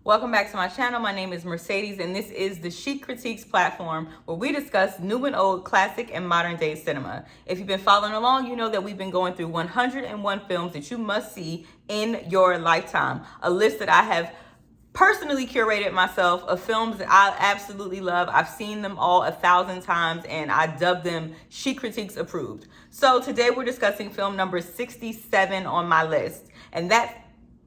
Welcome back to my channel. My name is Mercedes, and this is the Chic Critiques platform where we discuss new and old, classic and modern day cinema. If you've been following along, you know that we've been going through 101 films that you must see in your lifetime. A list that I have personally curated myself of films that I absolutely love. I've seen them all 1,000 times, and I dubbed them Chic Critiques approved. So today we're discussing film number 67 on my list, and that's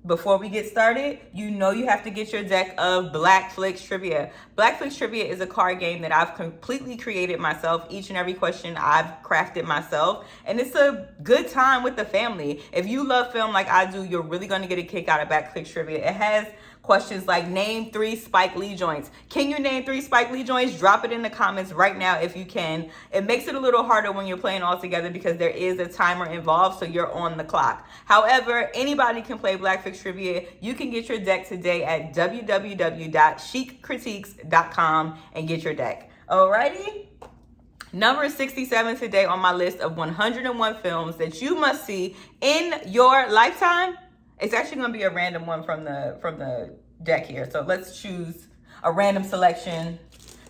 before we get started, you know you have to get your deck of Black Flicks Trivia. Black Flicks Trivia is a card game that I've completely created myself. Each and every question I've crafted myself. And it's a good time with the family. If you love film like I do, you're really going to get a kick out of Black Flicks Trivia. It has questions like name 3 Spike Lee joints. Can you name 3 Spike Lee joints? Drop it in the comments right now if you can. It makes it a little harder when you're playing all together because there is a timer involved, so you're on the clock. However, anybody can play Black Flicks Trivia. You can get your deck today at www.chiccritiques.com and get your deck. Alrighty? Number 67 today on my list of 101 films that you must see in your lifetime. It's actually going to be a random one from the deck here. So let's choose a random selection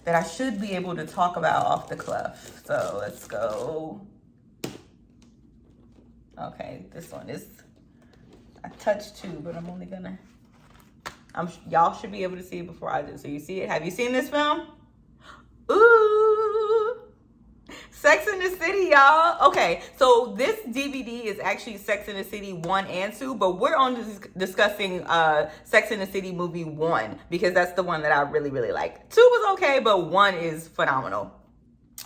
that I should be able to talk about off the cuff. So let's go. Okay, this one is, I touched 2, but I'm only gonna, y'all should be able to see it before I do. So you see it? Have you seen this film? Ooh. Sex and the City, y'all. Okay, so this DVD is actually Sex and the City 1 and 2, but we're on discussing Sex and the City movie 1 because that's the one that I really, really like. 2 was okay, but 1 is phenomenal.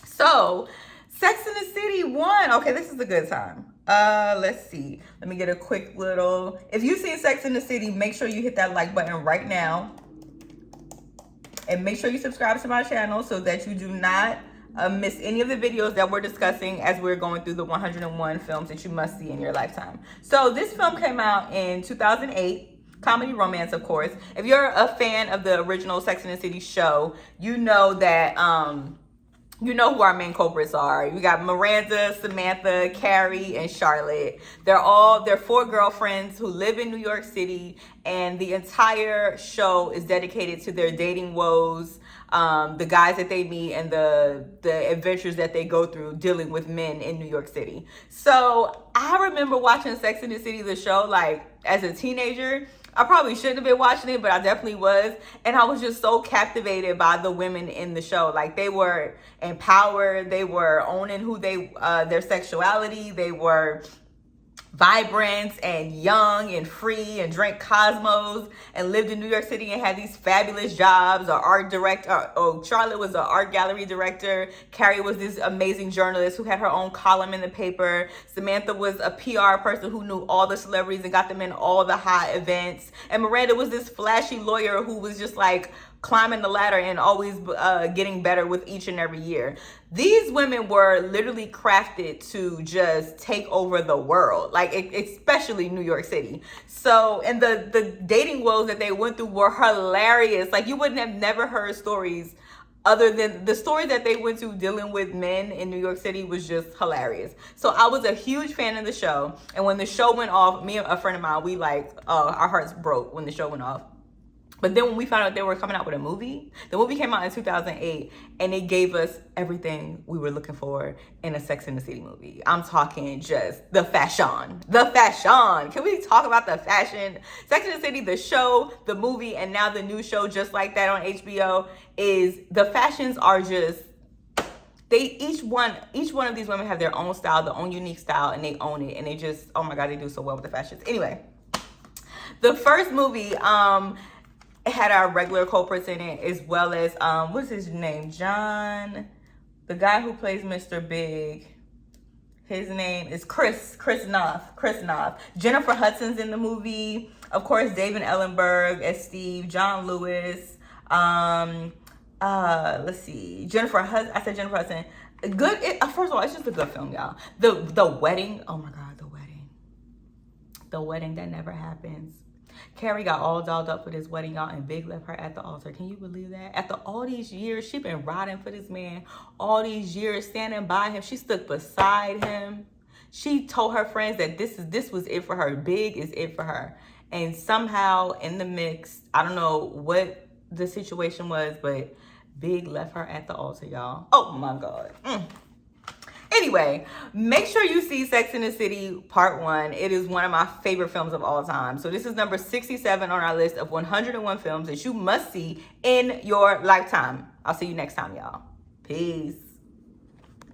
So, Sex and the City 1. Okay, this is a good time. Let's see. Let me get a quick little... If you've seen Sex and the City, make sure you hit that like button right now. And make sure you subscribe to my channel so that you do not miss any of the videos that we're discussing as we're going through the 101 films that you must see in your lifetime. So this film came out in 2008, comedy romance, of course. If you're a fan of the original Sex and the City show, you know that you know who our main culprits are. You got Miranda, Samantha, Carrie, and Charlotte. They're 4 girlfriends who live in New York City, and the entire show is dedicated to their dating woes, the guys that they meet, and the adventures that they go through dealing with men in New York City. So I remember watching Sex and the City, the show, like as a teenager. I probably shouldn't have been watching it, but I definitely was. And I was just so captivated by the women in the show. Like, they were empowered. They were owning who their sexuality. They were vibrant and young and free and drank Cosmos and lived in New York City and had these fabulous jobs. Charlotte was an art gallery director. Carrie was this amazing journalist who had her own column in the paper. Samantha was a PR person who knew all the celebrities and got them in all the hot events. And Miranda was this flashy lawyer who was just like climbing the ladder and always getting better with each and every year. These women were literally crafted to just take over the world, like especially New York City. So, and the dating woes that they went through were hilarious. Like, you wouldn't have never heard stories other than the story that they went through dealing with men in New York City was just hilarious. So I was a huge fan of the show. And when the show went off, me and a friend of mine, we our hearts broke when the show went off. But then when we found out they were coming out with a movie, the movie came out in 2008, and it gave us everything we were looking for in a Sex and the City movie. I'm talking just the fashion. The fashion. Can we talk about the fashion? Sex and the City, the show, the movie, and now the new show, Just Like That on HBO, is the fashions are just... each one of these women have their own style, their own unique style, and they own it. And they just, oh my God, they do so well with the fashions. Anyway, the first movie, it had our regular culprits in it, as well as, what's his name? John, the guy who plays Mr. Big. His name is Chris Noth. Jennifer Hudson's in the movie. Of course, David Ellenberg as Steve, John Lewis. Let's see. I said Jennifer Hudson. Good. First of all, it's just a good film, y'all. The wedding. Oh my God, the wedding. The wedding that never happens. Carrie got all dolled up for this wedding, y'all, and Big left her at the altar. Can you believe that? After all these years, she been riding for this man. All these years, standing by him. She stood beside him. She told her friends that this was it for her. Big is it for her. And somehow in the mix, I don't know what the situation was, but Big left her at the altar, y'all. Oh my God. Anyway, make sure you see Sex and the City Part 1. It is one of my favorite films of all time. So this is number 67 on our list of 101 films that you must see in your lifetime. I'll see you next time, y'all. Peace.